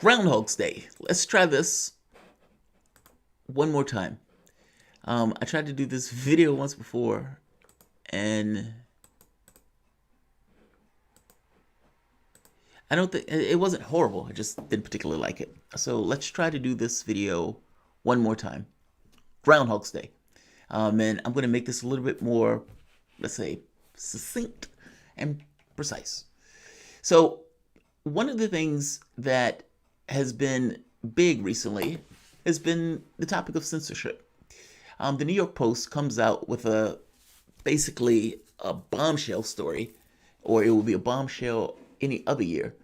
Groundhog's Day. Let's try this one more time. I tried to do this video once before, and I don't think it wasn't horrible. I just didn't particularly like it. So let's try to do this video one more time. Groundhog's Day. And I'm going to make this a little bit more, let's say, succinct and precise. So one of the things that has been big recently has been the topic of censorship. The New York Post comes out with basically a bombshell story, or it will be a bombshell any other year,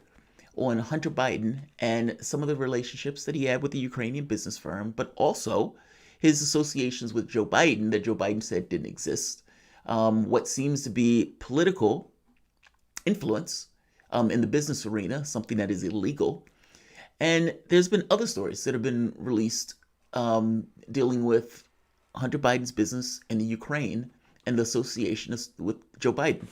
on Hunter Biden and some of the relationships that he had with the Ukrainian business firm, but also his associations with Joe Biden that Joe Biden said didn't exist. What seems to be political influence in the business arena, something that is illegal. And there's been other stories that have been released dealing with Hunter Biden's business in the Ukraine and the association with Joe Biden.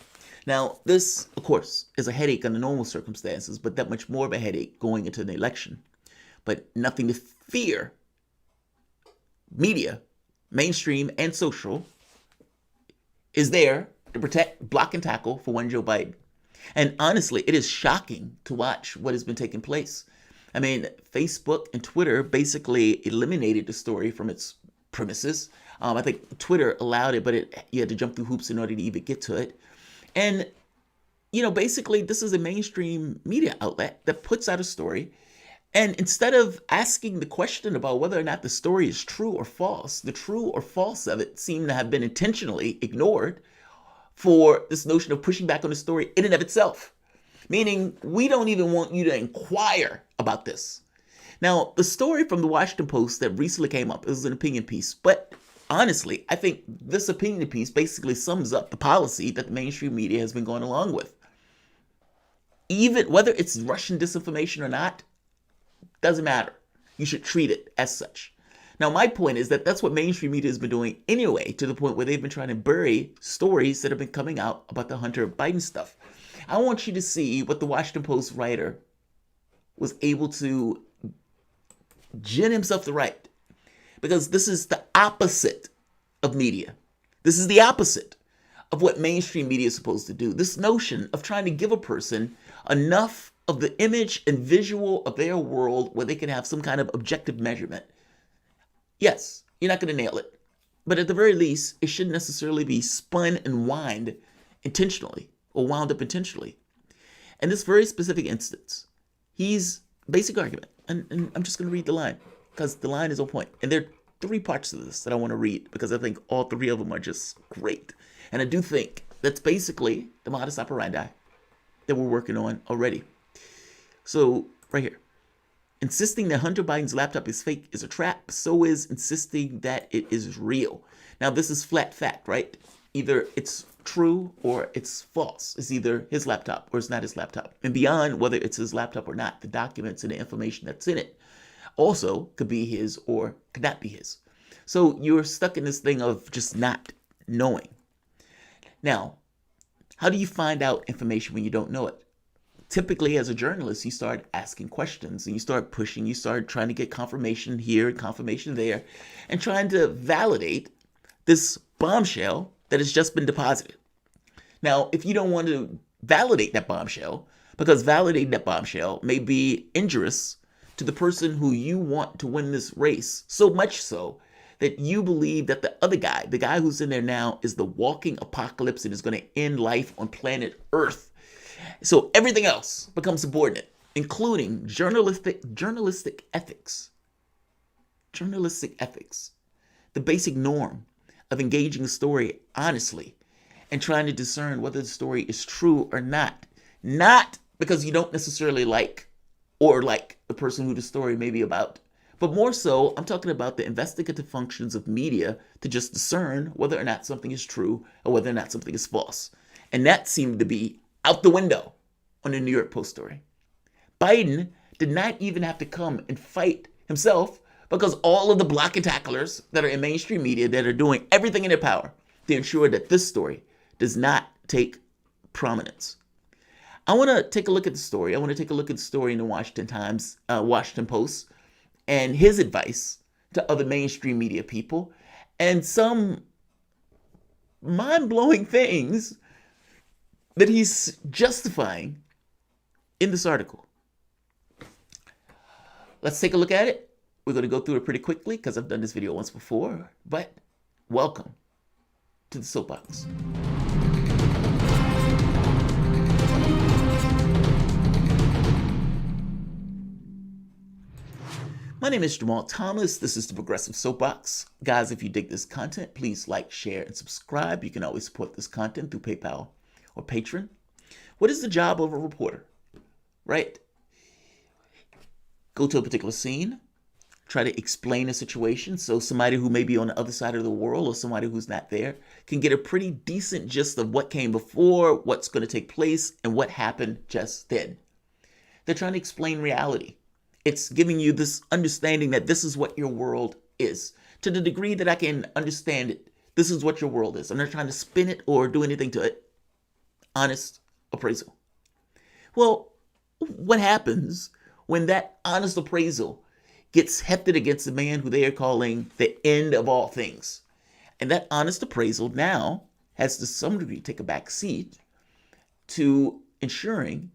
Now, this, of course, is a headache under normal circumstances, but that much more of a headache going into an election. But nothing to fear. Media, mainstream and social, is there to protect, block, and tackle for one Joe Biden. And honestly, it is shocking to watch what has been taking place. I mean, Facebook and Twitter basically eliminated the story from its premises. I think Twitter allowed it, but you had to jump through hoops in order to even get to it. And, basically, this is a mainstream media outlet that puts out a story. And instead of asking the question about whether or not the story is true or false, the true or false of it seem to have been intentionally ignored for this notion of pushing back on the story in and of itself. Meaning, we don't even want you to inquire about this. Now, the story from the Washington Post that recently came up is an opinion piece, but honestly, I think this opinion piece basically sums up the policy that the mainstream media has been going along with. Even whether it's Russian disinformation or not, doesn't matter. You should treat it as such. Now, my point is that that's what mainstream media has been doing anyway, to the point where they've been trying to bury stories that have been coming out about the Hunter Biden stuff. I want you to see what the Washington Post writer was able to gin himself to write. Because this is the opposite of media. This is the opposite of what mainstream media is supposed to do. This notion of trying to give a person enough of the image and visual of their world where they can have some kind of objective measurement. Yes, you're not going to nail it. But at the very least, it shouldn't necessarily be spun and wound intentionally or wound up intentionally. In this very specific instance, he's basic argument. And I'm just going to read the line because the line is on point. And there are three parts of this that I want to read because I think all three of them are just great. And I do think that's basically the modus operandi that we're working on already. So, right here. Insisting that Hunter Biden's laptop is fake is a trap. So is insisting that it is real. Now, this is flat fact, right? Either it's true or it's false. It's either his laptop or it's not his laptop. And beyond whether it's his laptop or not, the documents and the information that's in it also could be his or could not be his. So you're stuck in this thing of just not knowing. Now, how do you find out information when you don't know it? Typically, as a journalist, you start asking questions and you start pushing, you start trying to get confirmation here and confirmation there and trying to validate this bombshell that has just been deposited. Now, if you don't want to validate that bombshell, because validating that bombshell may be injurious to the person who you want to win this race, so much so that you believe that the other guy, the guy who's in there now, is the walking apocalypse and is going to end life on planet Earth. So everything else becomes subordinate, including journalistic ethics. Journalistic ethics. The basic norm of engaging a story honestly and trying to discern whether the story is true or not. Not because you don't necessarily like the person who the story may be about, but more so, I'm talking about the investigative functions of media to just discern whether or not something is true or whether or not something is false. And that seemed to be out the window on the New York Post story. Biden did not even have to come and fight himself because all of the block and tacklers that are in mainstream media that are doing everything in their power to ensure that this story does not take prominence. I want to take a look at the story. I want to take a look at the story in the Washington Post, and his advice to other mainstream media people, and some mind-blowing things that he's justifying in this article. Let's take a look at it. We're going to go through it pretty quickly because I've done this video once before, but welcome to the Soapbox. My name is Jamarl Thomas. This is the Progressive Soapbox. Guys, if you dig this content, please like, share, and subscribe. You can always support this content through PayPal or Patreon. What is the job of a reporter? Right? Go to a particular scene, try to explain a situation so somebody who may be on the other side of the world or somebody who's not there can get a pretty decent gist of what came before, what's going to take place, and what happened just then. They're trying to explain reality. It's giving you this understanding that this is what your world is. To the degree that I can understand it, this is what your world is. I'm not trying to spin it or do anything to it. Honest appraisal. Well, what happens when that honest appraisal gets hefted against the man who they are calling the end of all things? And that honest appraisal now has to some degree take a back seat to ensuring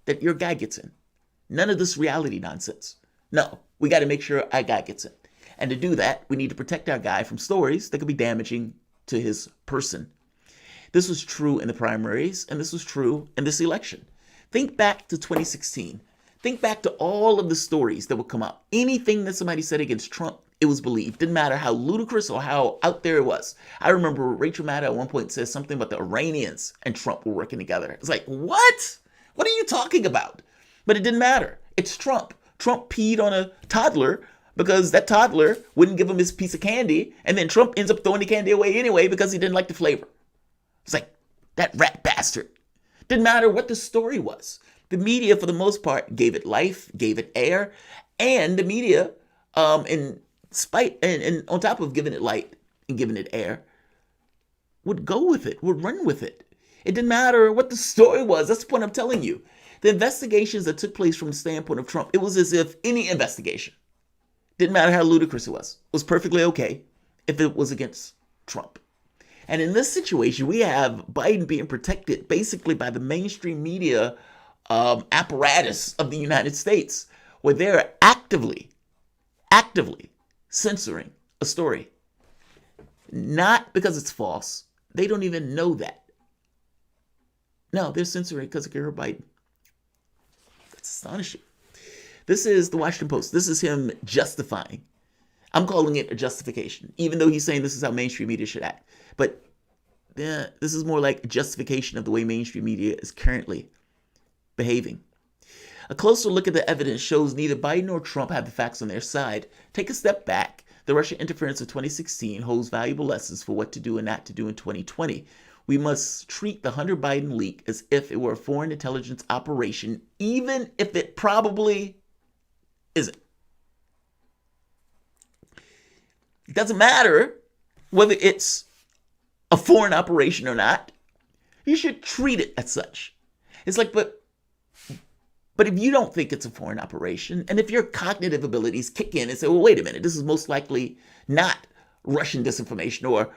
that your guy gets in. None of this reality nonsense. No, we got to make sure our guy gets in. And to do that, we need to protect our guy from stories that could be damaging to his person. This was true in the primaries, and this was true in this election. Think back to 2016. Think back to all of the stories that would come out. Anything that somebody said against Trump, it was believed. Didn't matter how ludicrous or how out there it was. I remember Rachel Maddow at one point said something about the Iranians and Trump were working together. It's like, what? What are you talking about? But it didn't matter. It's Trump. Trump peed on a toddler because that toddler wouldn't give him his piece of candy, and then Trump ends up throwing the candy away anyway because he didn't like the flavor. It's like, that rat bastard. Didn't matter what the story was. The media, for the most part, gave it life, gave it air, and the media, and on top of giving it light and giving it air, would go with it, would run with it. It didn't matter what the story was. That's the point I'm telling you. The investigations that took place from the standpoint of Trump, it was as if any investigation, didn't matter how ludicrous it was perfectly okay if it was against Trump. And in this situation, we have Biden being protected basically by the mainstream media apparatus of the United States, where they're actively censoring a story. Not because it's false. They don't even know that. No, they're censoring because of Joe Biden. That's astonishing. This is the Washington Post. This is him justifying. I'm calling it a justification, even though he's saying this is how mainstream media should act. But this is more like a justification of the way mainstream media is currently behaving. A closer look at the evidence shows neither Biden nor Trump have the facts on their side. Take a step back. The Russian interference of 2016 holds valuable lessons for what to do and not to do in 2020. We must treat the Hunter Biden leak as if it were a foreign intelligence operation, even if it probably isn't. It doesn't matter whether it's a foreign operation or not. You should treat it as such. It's like, but if you don't think it's a foreign operation, and if your cognitive abilities kick in and say, well, wait a minute, this is most likely not Russian disinformation or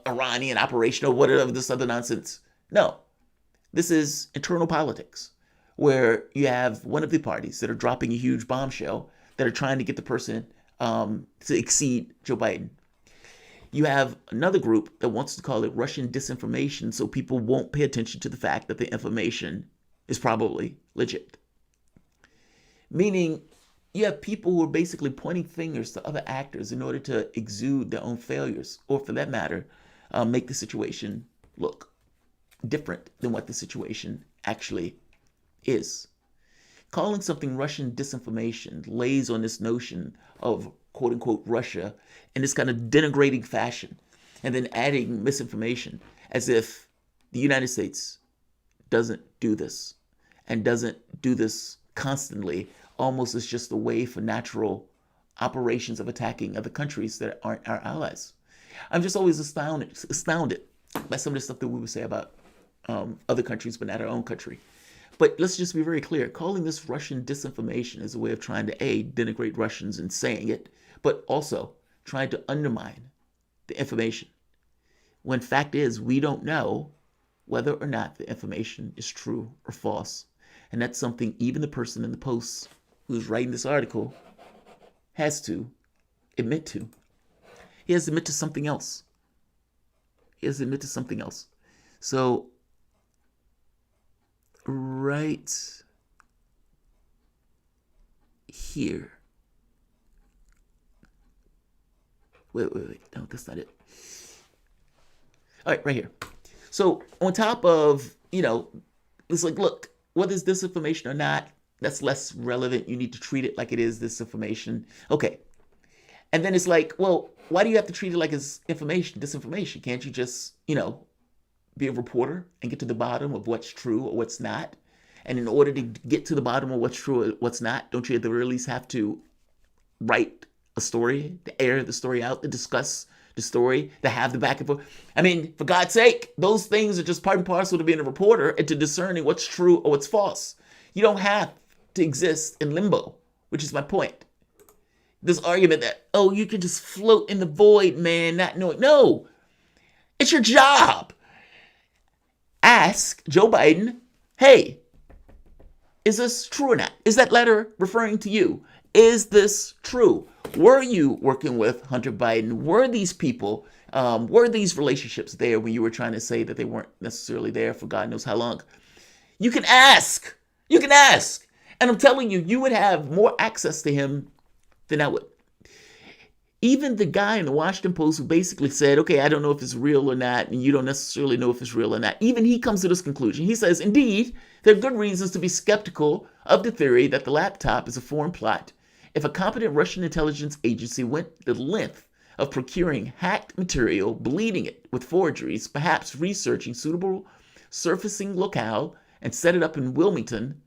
Iranian operation or whatever this other nonsense. No, this is internal politics where you have one of the parties that are dropping a huge bombshell that are trying to get the person to exceed Joe Biden. You have another group that wants to call it Russian disinformation so people won't pay attention to the fact that the information is probably legit. Meaning, you have people who are basically pointing fingers to other actors in order to exude their own failures, or for that matter, make the situation look different than what the situation actually is. Calling something Russian disinformation lays on this notion of quote unquote Russia in this kind of denigrating fashion, and then adding misinformation as if the United States doesn't do this and doesn't do this constantly, almost as just a way for natural operations of attacking other countries that aren't our allies. I'm just always astounded by some of the stuff that we would say about other countries, but not our own country. But let's just be very clear. Calling this Russian disinformation is a way of trying to, A, denigrate Russians and saying it, but also trying to undermine the information. When fact is, we don't know whether or not the information is true or false. And that's something even the person in the post who's writing this article has to admit to. He has to admit to something else. He has to admit to something else. So, right here. Wait. No, that's not it. All right, right here. So on top of, it's like, look, whether it's disinformation or not, that's less relevant. You need to treat it like it is disinformation. Okay. And then it's like, well, why do you have to treat it like it's disinformation? Can't you just, be a reporter and get to the bottom of what's true or what's not? And in order to get to the bottom of what's true or what's not, don't you at the very least have to write a story, to air the story out, to discuss the story, to have the back and forth? I mean, for God's sake, those things are just part and parcel to being a reporter and to discerning what's true or what's false. You don't have to exist in limbo, which is my point. This argument that, oh, you can just float in the void, man, not knowing. No, it's your job. Ask Joe Biden, hey, is this true or not? Is that letter referring to you? Is this true? Were you working with Hunter Biden? Were these people, were these relationships there when you were trying to say that they weren't necessarily there for God knows how long? You can ask. You can ask. And I'm telling you, you would have more access to him than I would. Even the guy in the Washington Post who basically said, okay, I don't know if it's real or not, and you don't necessarily know if it's real or not, even he comes to this conclusion. He says, indeed, there are good reasons to be skeptical of the theory that the laptop is a foreign plot. If a competent Russian intelligence agency went the length of procuring hacked material, bleeding it with forgeries, perhaps researching suitable surfacing locale, and set it up in Wilmington,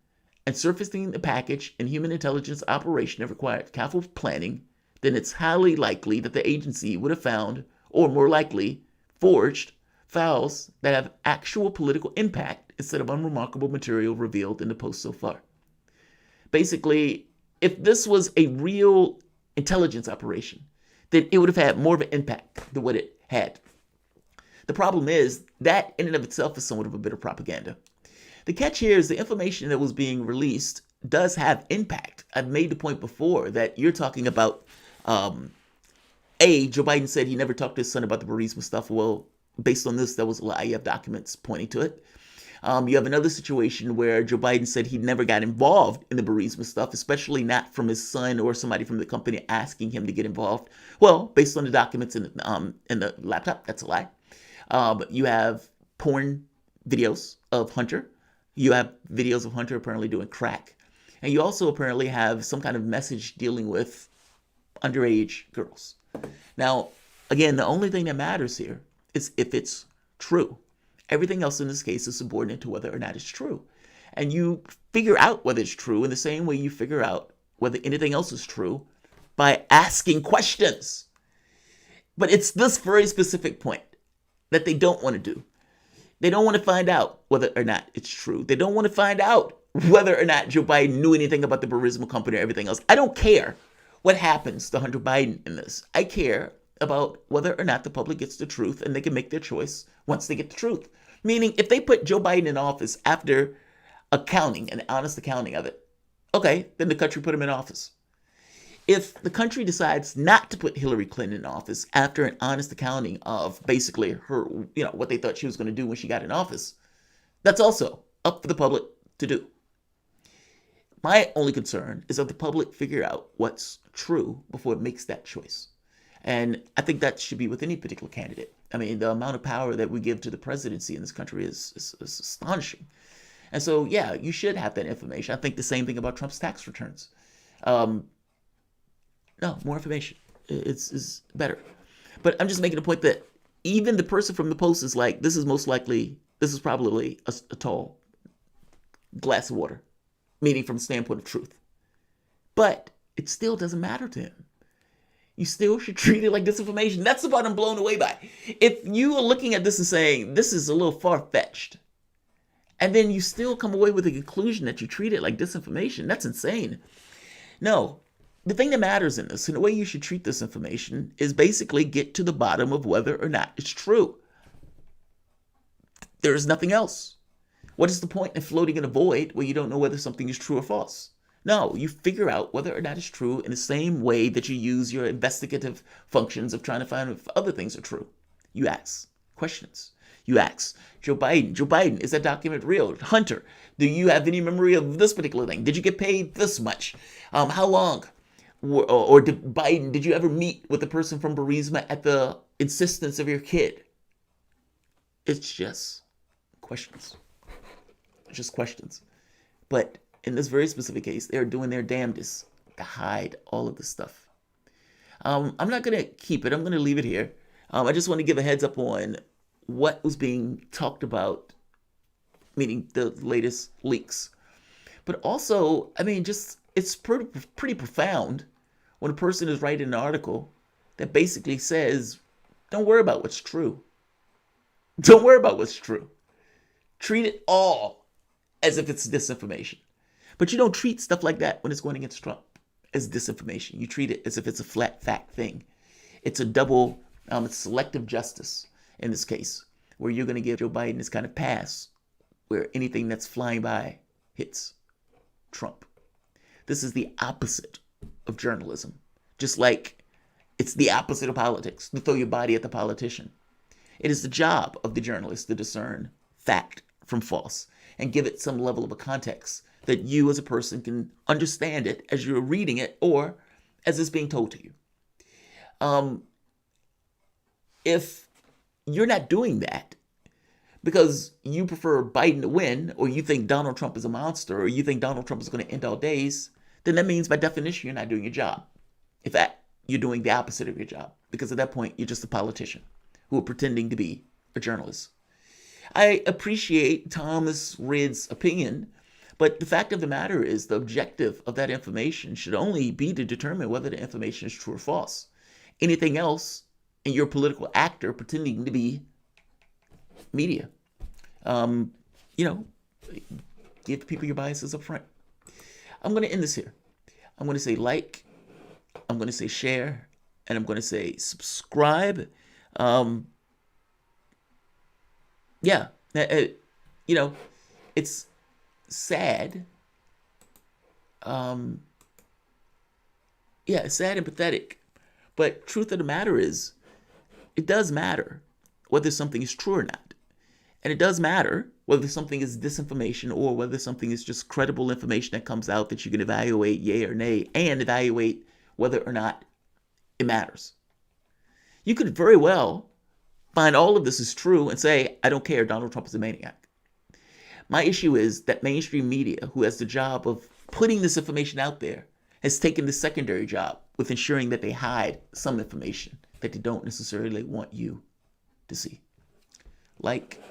and surfacing the package in human intelligence operation that required careful planning, then it's highly likely that the agency would have found, or more likely, forged files that have actual political impact instead of unremarkable material revealed in the post so far. Basically, if this was a real intelligence operation, then it would have had more of an impact than what it had. The problem is that in and of itself is somewhat of a bit of propaganda. The catch here is the information that was being released does have impact. I've made the point before that you're talking about, Joe Biden said he never talked to his son about the Burisma stuff. Well, based on this, that was a lie. You have documents pointing to it. You have another situation where Joe Biden said he never got involved in the Burisma stuff, especially not from his son or somebody from the company asking him to get involved. Well, based on the documents in the laptop, that's a lie. You have porn videos of Hunter. You have videos of Hunter apparently doing crack. And you also apparently have some kind of message dealing with underage girls. Now, again, the only thing that matters here is if it's true. Everything else in this case is subordinate to whether or not it's true. And you figure out whether it's true in the same way you figure out whether anything else is true by asking questions. But it's this very specific point that they don't want to do. They don't want to find out whether or not it's true. They don't want to find out whether or not Joe Biden knew anything about the Burisma company or everything else. I don't care what happens to Hunter Biden in this. I care about whether or not the public gets the truth and they can make their choice once they get the truth. Meaning, if they put Joe Biden in office after accounting, an honest accounting of it, okay, then the country put him in office. If the country decides not to put Hillary Clinton in office after an honest accounting of basically her, what they thought she was going to do when she got in office, that's also up for the public to do. My only concern is that the public figure out what's true before it makes that choice. And I think that should be with any particular candidate. I mean, the amount of power that we give to the presidency in this country is astonishing. And so, yeah, you should have that information. I think the same thing about Trump's tax returns. No, more information. It's better. But I'm just making a point that even the person from the Post is like, this is probably a tall glass of water, meaning from the standpoint of truth. But it still doesn't matter to him. You still should treat it like disinformation. That's the part I'm blown away by. If you are looking at this and saying, this is a little far-fetched, and then you still come away with the conclusion that you treat it like disinformation. That's insane. No, the thing that matters in this, and the way you should treat this information, is basically get to the bottom of whether or not it's true. There is nothing else. What is the point in floating in a void where you don't know whether something is true or false? No, you figure out whether or not it's true in the same way that you use your investigative functions of trying to find if other things are true. You ask questions. You ask Joe Biden, is that document real? Hunter, do you have any memory of this particular thing? Did you get paid this much? How long? Or did you ever meet with the person from Burisma at the insistence of your kid? It's just questions. It's just questions. But in this very specific case, they're doing their damnedest to hide all of this stuff. I'm not going to keep it. I'm going to leave it here. I just want to give a heads up on what was being talked about, meaning the latest leaks. But also, I mean, just it's pretty profound when a person is writing an article that basically says, don't worry about what's true. Don't worry about what's true. Treat it all as if it's disinformation. But you don't treat stuff like that when it's going against Trump as disinformation. You treat it as if it's a flat fact thing. It's a double, it's selective justice in this case, where you're going to give Joe Biden this kind of pass where anything that's flying by hits Trump. This is the opposite of journalism, just like it's the opposite of politics, to throw your body at the politician. It is the job of the journalist to discern fact from false and give it some level of a context that you as a person can understand it as you're reading it or as it's being told to you. If you're not doing that because you prefer Biden to win, or you think Donald Trump is a monster, or you think Donald Trump is going to end all days, then that means by definition you're not doing your job. In fact, you're doing the opposite of your job, because at that point you're just a politician who are pretending to be a journalist. I appreciate Thomas Reid's opinion, but the fact of the matter is the objective of that information should only be to determine whether the information is true or false. Anything else, and you're a political actor pretending to be media. Give people your biases up front. I'm going to end this here. I'm going to say like, I'm going to say share, and I'm going to say subscribe. It's sad. It's sad and pathetic. But truth of the matter is, it does matter whether something is true or not. And it does matter whether something is disinformation or whether something is just credible information that comes out that you can evaluate yay or nay and evaluate whether or not it matters. You could very well find all of this is true and say, I don't care, Donald Trump is a maniac. My issue is that mainstream media, who has the job of putting this information out there, has taken the secondary job with ensuring that they hide some information that they don't necessarily want you to see. Like,